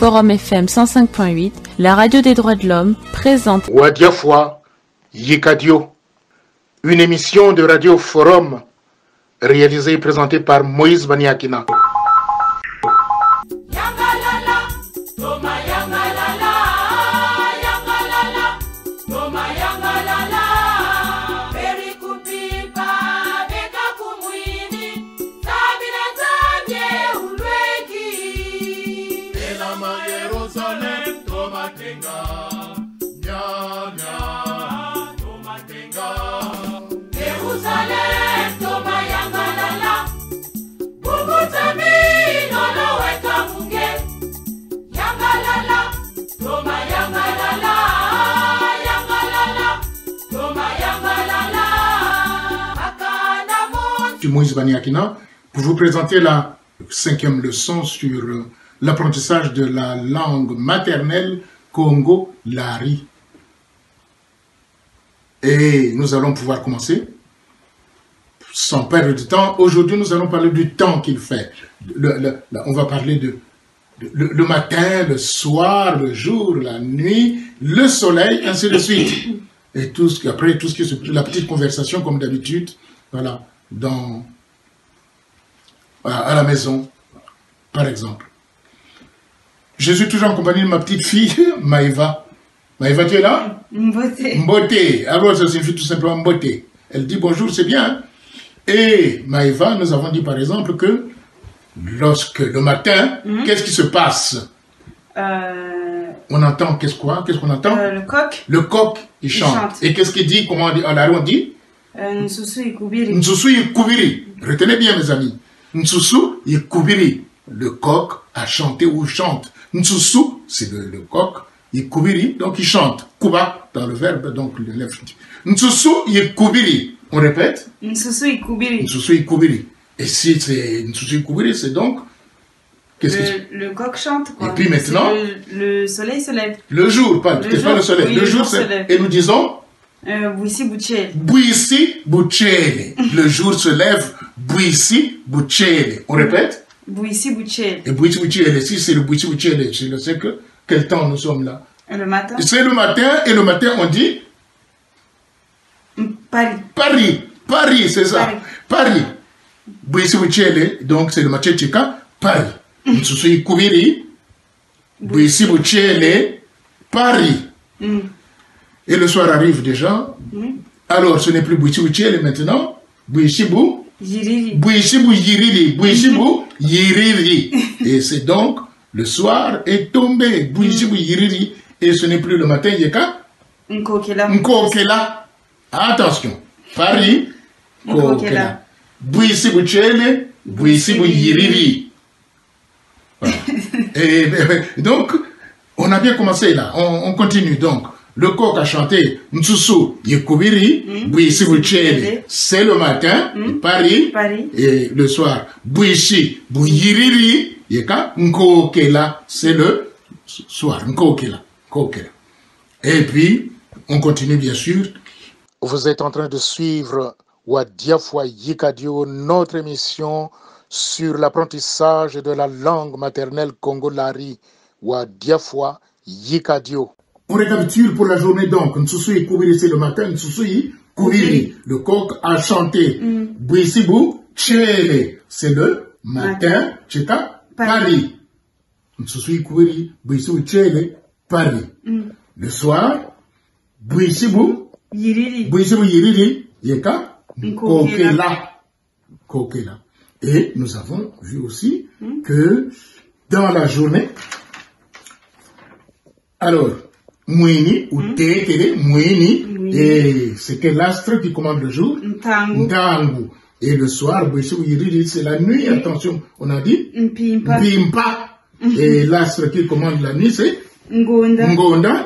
Forum FM 105.8, la radio des droits de l'homme, présente Wadiafwa Yikadio, une émission de Radio Forum réalisée et présentée par Moïse Baniakina. Moïse Baniakina pour vous présenter la 5e leçon sur l'apprentissage de la langue maternelle Congo-Lari. Et nous allons pouvoir commencer sans perdre de temps. Aujourd'hui, nous allons parler du temps qu'il fait. On va parler de le matin, le soir, le jour, la nuit, le soleil, ainsi de suite. Et après, tout ce qui la petite conversation, comme d'habitude, voilà, à la maison, par exemple. Je suis toujours en compagnie de ma petite fille, Maïva. Maïva, tu es là? Mboté. Mboté. Alors, ça signifie tout simplement Mboté. Elle dit bonjour, c'est bien. Et Maïva, nous avons dit par exemple que lorsque le matin, qu'est-ce qui se passe? On entend qu'est-ce qu'on entend? Le coq. Le coq, il chante. Et qu'est-ce qu'il dit? Comment on dit? Nsusu Ikubiri. Nsusu Ikubiri. Retenez bien, mes amis. Nsusu Ikubiri. Le coq a chanté ou chante. Nsusu, c'est le coq. Ikubiri, donc il chante. Kuba, dans le verbe, donc le lèvre. Nsusu Ikubiri. On répète? Nsusu Ikubiri. Nsusu Ikubiri. Et si c'est Nsusu Ikubiri, c'est donc... Le coq chante, quoi. Et puis maintenant... Le soleil se lève. Le jour, peut-être pas le soleil. Oui, le jour se lève. Et nous disons... Buisi Buchele. Buisi Buchele. Le jour se lève. Buisi Buchele. On répète? Buisi Buchele. Et Buisi Buchele, si c'est le Buisi Buchele, je sais que quel temps nous sommes là. Le matin. C'est le matin, et le matin on dit? Paris. Paris, c'est ça. Paris. Buisi Buchele, donc c'est le matin tchika, Paris. Nsusu Ikubiri, Buisi Buchele, Paris. Et le soir arrive déjà. Alors, ce n'est plus Buisi Buchele maintenant. Buisi Yiriri. Yiriri. Et c'est donc, le soir est tombé. Buisi Yiriri. Et ce n'est plus le matin, Yeka. Nkokela. Attention. Paris. Nkokela. Buisi Buchele. Buisi Yiriri. Voilà. Et donc, on a bien commencé là. On continue donc. Le coq a chanté Nsusu Yikubiri, Buisi Buchele, c'est le matin, Paris, et le soir, Buisi Yiriri, Yeka, Nkokela, c'est le soir, Nkokela. Et puis, on continue bien sûr. Vous êtes en train de suivre Wadiafwa Yikadio, notre émission sur l'apprentissage de la langue maternelle Congo-Lari, Wadiafwa Yikadio. On récapitule pour la journée donc. Nsusu Ikubiri, c'est le matin. Nsusu Ikubiri, le coq a chanté. Buisi Buchele, c'est le matin. Cheka, Paris. Nsusu Ikubiri, Buisi Buchele, Paris. Le soir, Buisi Yiriri, Yeka, Nkokela. Et nous avons vu aussi que dans la journée, alors, Mouini ou Tekele, Mouini, et c'est quel astre qui commande le jour? Ntangu. Et le soir, c'est la nuit, attention, on a dit Mpimpa. Et l'astre qui commande la nuit, c'est Ngonda,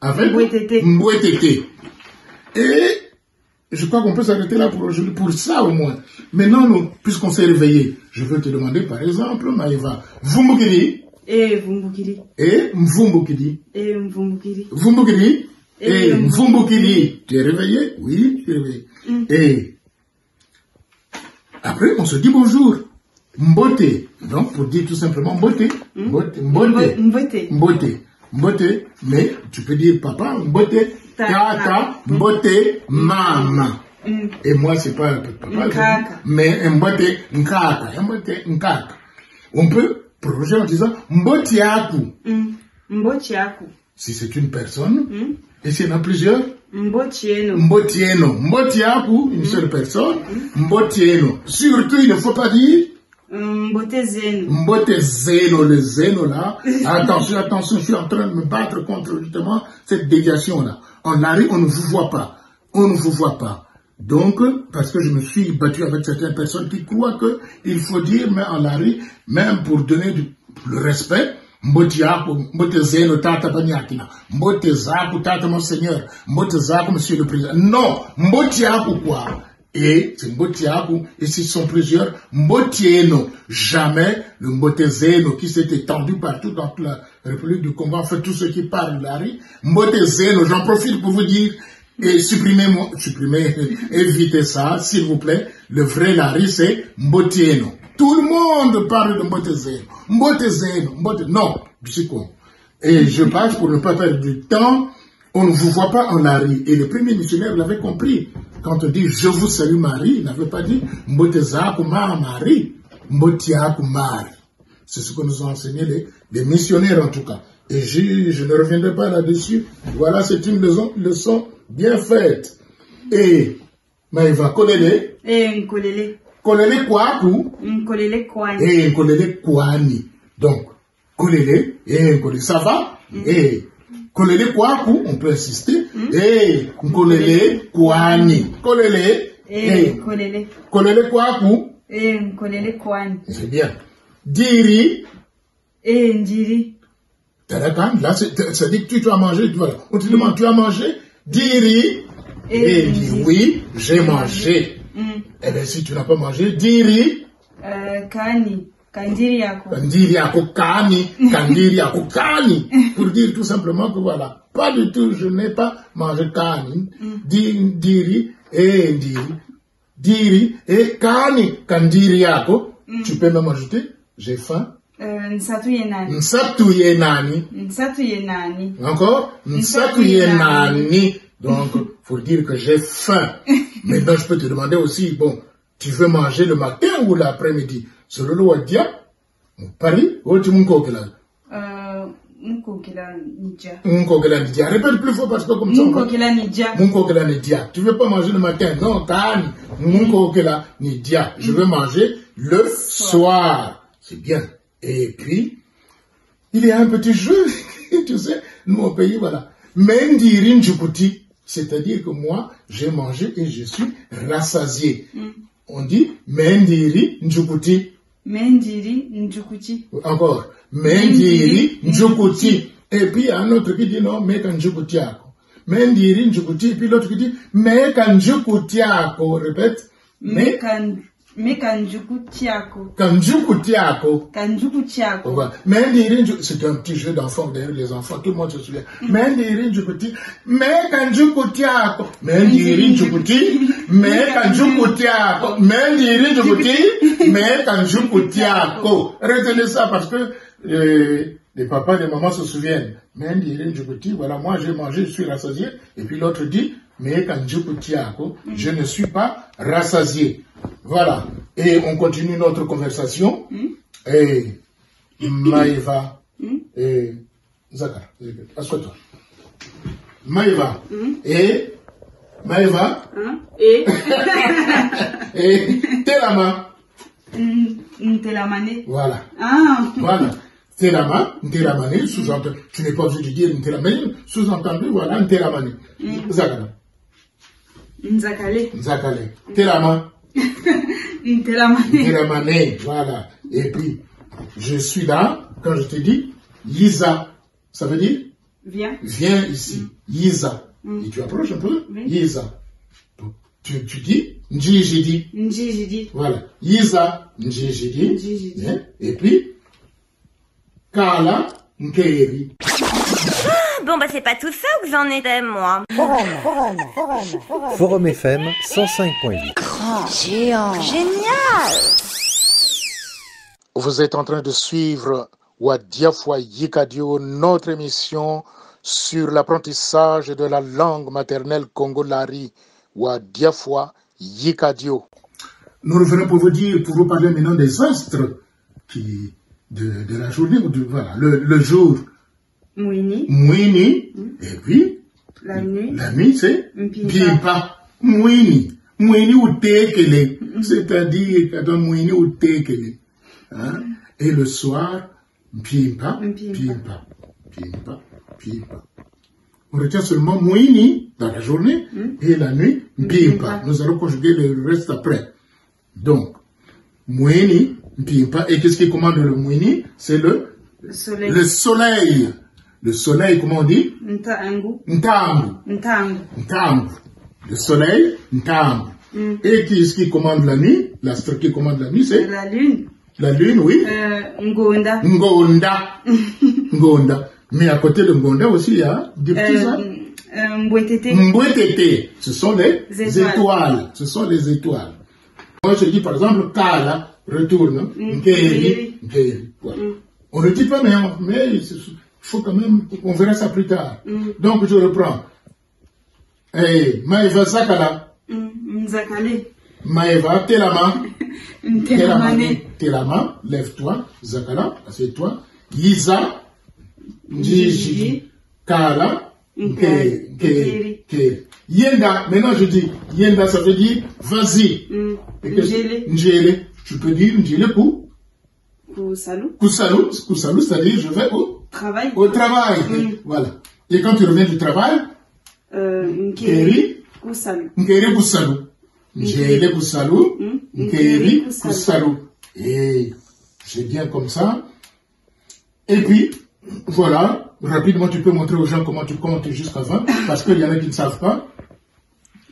avec Mbwetete. Et je crois qu'on peut s'arrêter là pour aujourd'hui, pour ça au moins. Maintenant, puisqu'on s'est réveillé, je veux te demander par exemple, Maïva, Vumbukiri. Et Vumbukiri. Et Mvumbukiri. Et Mvumbukiri. Vumbukiri. Et Mvumbukiri. Tu es réveillé? Oui, tu es réveillé. Et après, on se dit bonjour. Mbote. Donc, pour dire tout simplement mbote. Mbote. Mbote. Mbote. Mais tu peux dire papa, mbote, tata, mbote, maman. Et moi, c'est pas papa, mais mbote, nkaka. Mbote, nkaka. On peut prolonger en disant mbotiaku. Mbotiaku. Si c'est une personne, et s'il y en a plusieurs, Mbotieno. Mbotieno. Mbotiaku, une seule personne, Mbotieno. Surtout, il ne faut pas dire Mbotezeno. Mbotezeno, le zéno là. Attention, attention, je suis en train de me battre contre justement cette déviation là. En Lari, on ne vous voit pas. On ne vous voit pas. Donc, parce que je me suis battu avec certaines personnes qui croient que il faut dire, mais en Lari, même pour donner le respect, Mbotiaku, Mbotezeno, tata banyakina. Mbotezaku, tata monseigneur. Mbotezaku, monsieur le président. Non, Mbotiaku quoi? Et c'est Mbotiaku, et s'ils sont plusieurs, Mbotieno. Jamais le Mbotezeno qui s'est étendu partout dans toute la République du Congo. En fait, tous ceux qui parlent Lari, Mbotezeno, j'en profite pour vous dire, et supprimez, évitez ça, s'il vous plaît. Le vrai Lari, c'est Mbotieno. Tout le monde parle de Mbotezeno. Mbotezeno, Mbotezeno. Non, c'est quoi? Et je passe pour ne pas perdre du temps. On ne vous voit pas en Lari. Et les premiers missionnaires l'avaient compris. Quand on dit je vous salue Marie, il n'avait pas dit Mbotezaku Marie, Mbotiaku Marie. C'est ce que nous ont enseigné les missionnaires en tout cas. Et je ne reviendrai pas là-dessus. Voilà, c'est une leçon bien faite. Et Maïva Kolele. Et Nkolele. Kolele Kwaku. Nkolele Kwani. Et Nkolele Kwani. Donc, Kolele et Nkolele. Ça va? Et Kolele Kwaku, on peut insister. Et Nkolele Kwani. Kolele. Et Kolele. Kolele Kwaku. Et Nkolele Kwani. C'est bien. Diri. Et Ndiri. Là, ça dit que tu as mangé. Voilà. On te demande, tu as mangé? Diri. Et dit, oui, j'ai mangé. Eh bien, si tu n'as pas mangé, Diri. Kani. Kandiri yako. Kandiri yako kani. Kandiri yako kani. Pour dire tout simplement que voilà. Pas du tout, je n'ai pas mangé kani. Diri et diri. Diri et kani. Kandiri yako. Tu peux même ajouter, j'ai faim. Nsatuye nani. Nsatuye nani. Nsatuye nani. Encore? Nsatuye nani. Donc, faut dire que j'ai faim. Maintenant, je peux te demander aussi, bon, tu veux manger le matin ou l'après-midi? Selon le Wadia, Paris, ou tu m'nkokela? Nkokela Nidja. Nkokela Nidja. Répète plus fort parce que comme ça. Nkokela Nidja. Nkokela Nidja. Tu veux pas manger le matin? Non, Kani. Nkokela Nidja. Je veux manger le soir. C'est bien. Et puis, il y a un petit jeu, tu sais, nous au pays, voilà. Mendiri Njukuti, c'est-à-dire que moi, j'ai mangé et je suis rassasié. On dit Mendiri Njukuti. Mendiri Njukuti. Encore. Mendiri Njukuti. Et puis, il y a un autre qui dit non, Meka Njukutiako. Mendiri Njukuti. Et puis l'autre qui dit Meka Njukutiako. Répète. Meka Njukutiako. Kanjukutiako. Kanjukutiako. Voilà. Mendiri Njukuti. C'est un petit jeu d'enfants, d'ailleurs, les enfants, tout le monde se souvient. Mendiri Njukuti. Meka Njukutiako. Mendiri Njukuti. Meka Njukutiako. Mendiri Njukuti. Meka Njukutiako. Retenez ça parce que les papas et les mamans se souviennent. Mendiri Njukuti, voilà, moi j'ai mangé, je suis rassasié. Et puis l'autre dit, Meka Njukutiako. Je ne suis pas rassasié. Voilà. Et on continue notre conversation. Et Maïva et Zakar, assois-toi. Maïva et Maïva et Telama. Telamane. Voilà. Ah. Voilà. Telama, Telamane, sous-entendu. Tu n'es pas obligé de dire Telamane, sous-entendu, voilà, Telamane. Zakar. Nzakale. Nzakale. Telama. Telamane, voilà. Et puis, je suis là, quand je te dis, Yiza, ça veut dire? Viens. Viens ici, Yiza. Et tu approches un peu, Yiza. Donc, tu dis, Njijidi. Njijidi. Voilà. Yiza, Njijidi. Njijidi. Et puis, Kala, Nkeri. Bon, bah, c'est pas tout ça que j'en étais, moi. Forum FM 105.8. Grand, géant, génial. Vous êtes en train de suivre Wadiafwa Yikadio, notre émission sur l'apprentissage de la langue maternelle congolari. Wadiafwa Yikadio. Nous revenons pour vous dire, pour vous parler maintenant des astres de la journée, voilà, le jour. Mwini. Et puis, la nuit, c'est Mpimpa. Mwini ou Tekele. C'est-à-dire, quand Mwini ou Tekele. Hein? Et le soir, Mpimpa. On retient seulement Mwini dans la journée et la nuit, Mpimpa. Nous allons conjuguer le reste après. Donc, Mwini, Mpimpa. Et qu'est-ce qui commande le Mwini? C'est le soleil. Le soleil, comment on dit? Ntambu. Le soleil, Ntambu. Et qu'est-ce qui commande la nuit? L'astre qui commande la nuit, c'est? La lune. La lune, oui. Ngonda. Mais à côté de Ngonda aussi, il y a des petits arbres. Mbwetete. Ce sont les étoiles. Ce sont les étoiles. Moi, je dis par exemple, Kala, retourne. Nkeri. Voilà. On ne dit pas, mais il faut quand même, on verra ça plus tard. Donc, je reprends. Maeva Zakala. Nzakale. Maeva Telama. Telama, lève-toi. Zakala, assieds-toi. Yiza. Njiji. Kala. Nkeri. Yenda, maintenant je dis, Yenda, ça veut dire, vas-y. Njele. Tu peux dire Njele Kusalu, c'est-à-dire je vais au travail. Voilà. Et quand tu reviens du travail, Nkeri Kusalu. Njele Kusalu. Nkeri Kusalu. Et c'est bien comme ça. Et puis, voilà. Rapidement, tu peux montrer aux gens comment tu comptes jusqu'à 20, parce qu'il y en a qui ne savent pas.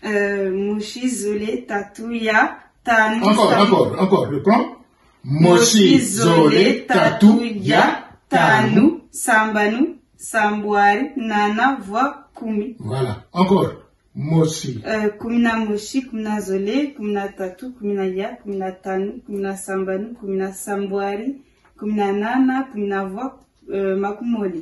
Moshi, Zole, Tatouya, Tanu. Encore, reprends. Moshi, Zole, Tatouya, Tanu, Sambanu, Sambouari, Nana, Voix, Kumi. Voilà, encore. Moshi. Kumina Moshi, Kumina Zole, Kumina Tatou, Kumina Ya, Kumina Tanu, Kumina Sambanu, Kumina Sambouari, Kumina Nana, Kumina Voix, Makumoli.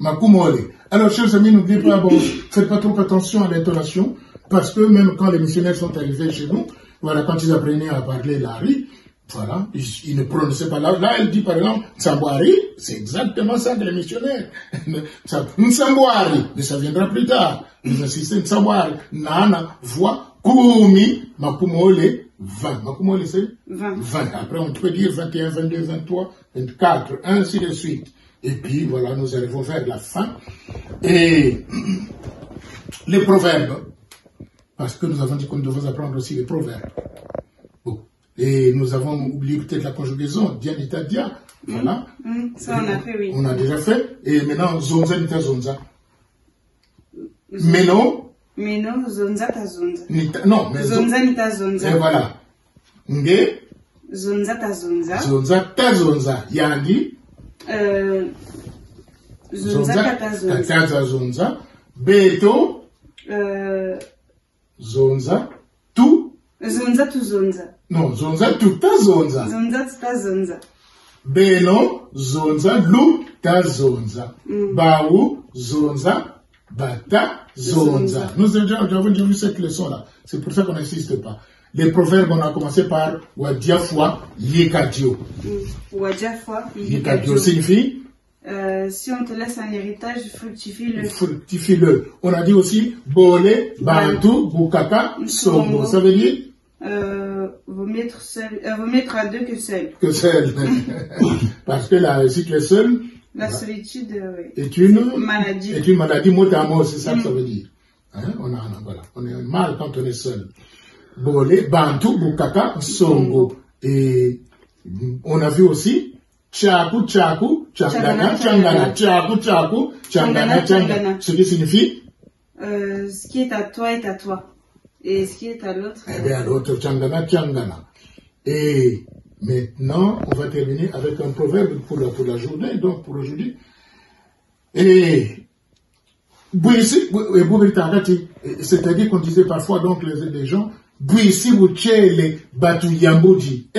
Alors, chers amis, n'oubliez pas, faites pas trop attention à l'intonation, parce que même quand les missionnaires sont arrivés chez nous, voilà, quand ils apprenaient à parler l'ari, voilà, ils ne prononçaient pas là. Là, elle dit par exemple, Nsambouari, c'est exactement ça que les missionnaires. Nsambouari, mais ça viendra plus tard. Nous insistons, Nsambouari, Nana, voix, Kumi, Makumoli, 20. Makumoli, c'est 20. Après, on peut dire 21, 22, 23, 24, ainsi de suite. Et puis, voilà, nous arrivons vers la fin. Et les proverbes, parce que nous avons dit qu'on devait apprendre aussi les proverbes. Bon. Et nous avons oublié peut-être la conjugaison, dia nita dia. Voilà. Ça, on a fait, oui. On a déjà fait. Et maintenant, zonza nita zonza. Meno, zonza ta zonza. Non, mais zonza nita zonza. Et voilà. Nge, zonza ta zonza. Zonza ta zonza. Yandi, zonza kata zonza. Beto, zonza tu. Zonza tu zonza. Non, zonza tu ta zonza. Zonza tu ta zonza. Beno, zonza lu ta zonza. Baou, zonza bata zonza. Nous avons déjà vu cette leçon-là. C'est pour ça qu'on n'insiste pas. Les proverbes, on a commencé par Wadiafwa Yikadio. Wadiafwa Yikadio signifie si on te laisse un héritage, fructifie-le. Fructifie-le. On a dit aussi Bole, Bantu, Bukaka, Songo. Ça veut dire vaut mettre à deux que seul. Que seul. Parce que si tu es seul, la solitude est une maladie. Est une maladie mot à mot, c'est ça que ça veut dire. Hein? Voilà. On est mal quand on est seul. Bole, Bantu, Bukaka, Songo. Et on a vu aussi Chaku, Changana, Chaku, Changana. Ce qui signifie ce qui est à toi est à toi. Et ce qui est à l'autre. Eh bien, à l'autre, Changana. Et maintenant, on va terminer avec un proverbe pour la journée, donc pour aujourd'hui. Et c'est-à-dire qu'on disait parfois, donc, les gens, Buisi Buchele Batu Yambuji.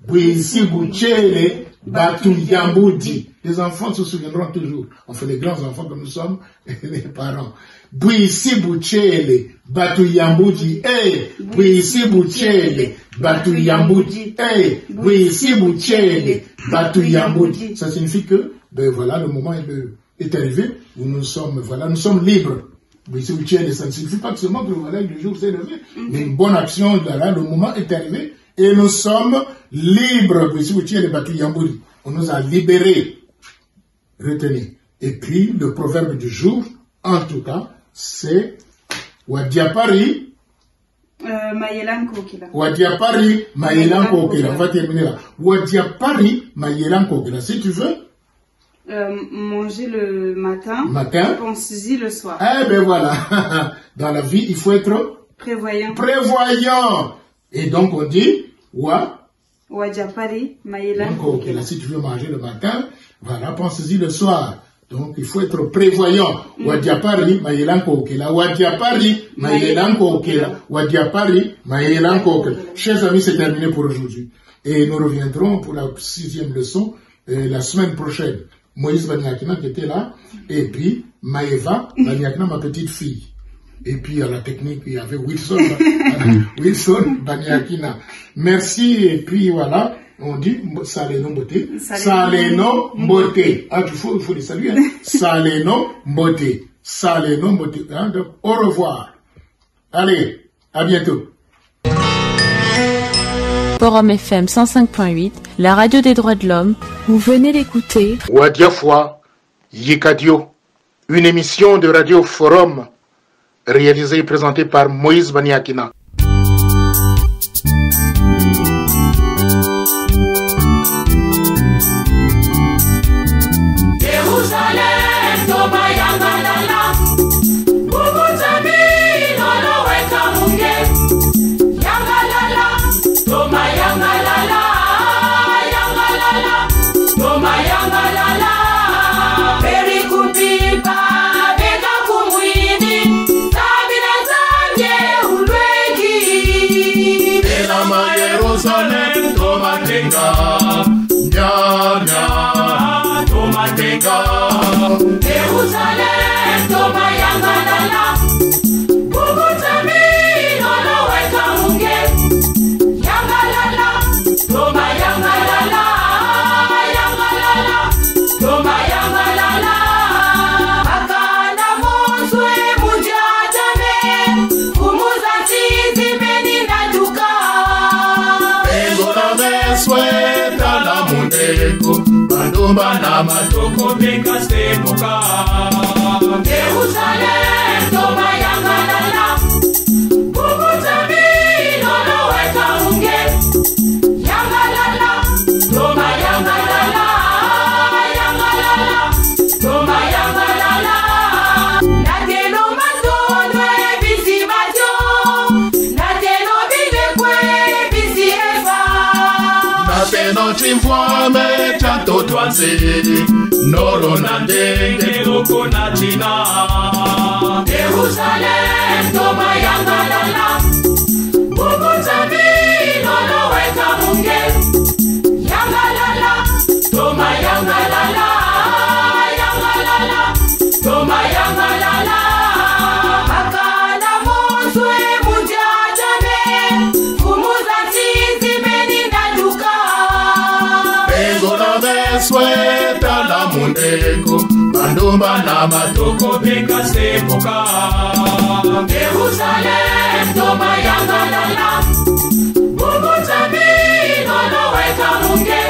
Buisi Buchele Batu Yamboudi. Les enfants se souviendront toujours. Enfin, les grands enfants que nous sommes, les parents. Buisi Buchele, Batu Yamboudi. Eh, Buisi Buchele, Batu Yamboudi. Eh, Buisi Buchele, Batu Yamboudi. Ça signifie que, ben voilà, le moment est arrivé où nous sommes libres. Buisi Buchele, ça ne signifie pas seulement que voilà, le jour s'est levé, mais une bonne action, là, le moment est arrivé. Et nous sommes libres. On nous a libérés. Retenez. Et puis, le proverbe du jour, en tout cas, c'est Wadiapari. Wadiapari Mayelan Kokela. On va terminer là. Wadiapari Mayelan Kokela. Si tu veux. Manger le matin. Pense-y le soir. Eh ben voilà. Dans la vie, il faut être prévoyant. Et donc on dit Wadiapari Mayelan Kokela. Si tu veux manger le matin, voilà, pense-y le soir. Donc il faut être prévoyant. Wadiapari Mayelan Kokela. Wadiapari Mayelan Kokela. Wadiapari Mayelan Kokela. Chers amis, c'est terminé pour aujourd'hui. Et nous reviendrons pour la 6e leçon la semaine prochaine. Moïse Baniakina qui était là, et puis Maëva Baniakina, ma petite fille. Et puis à la technique, il y avait Wilson Baniakina. Merci, et puis voilà, on dit Saleno Mbote. Saleno Mbote. Ah, il faut les saluer. Hein? Saleno Mbote. Saleno Mbote. Hein? Donc, au revoir. Allez, à bientôt. Forum FM 105.8, la radio des droits de l'homme, vous venez d'écouter Wadiafwa Yikadio, une émission de Radio Forum réalisée et présentée par Moïse Baniakina. Jerusalem, toma yangalala, bubutami, nolo weka munge, yangalala, toma yangalala, yangalala, toma yangalala, akana monswe mujatame, kumuza tizi meni natuka, Egola meswe tala mundeko. Bana matoko beka semoka. Jerusalem, toma yangalala, bubutami, nolo weka munge, yangalala, toma yangalala, yangalala, toma yangalala. Nateno matono ebisi majo, nateno bilekwe ebisi eva, nateno chimfwame chato twanze noro na ndenge loko na china. Jerusalem, toma yangalala, bubutami, nolo weka munge, yangalala, toma yangalala, yangalala, toma yangalala. Akana monswe mujatame, kumuza tizi meni natuka. Egola meswe tala mundeko. Bandumba na matoko beka semoka. Jerusalem, toma yangalala, bubutami, nolo weka munge,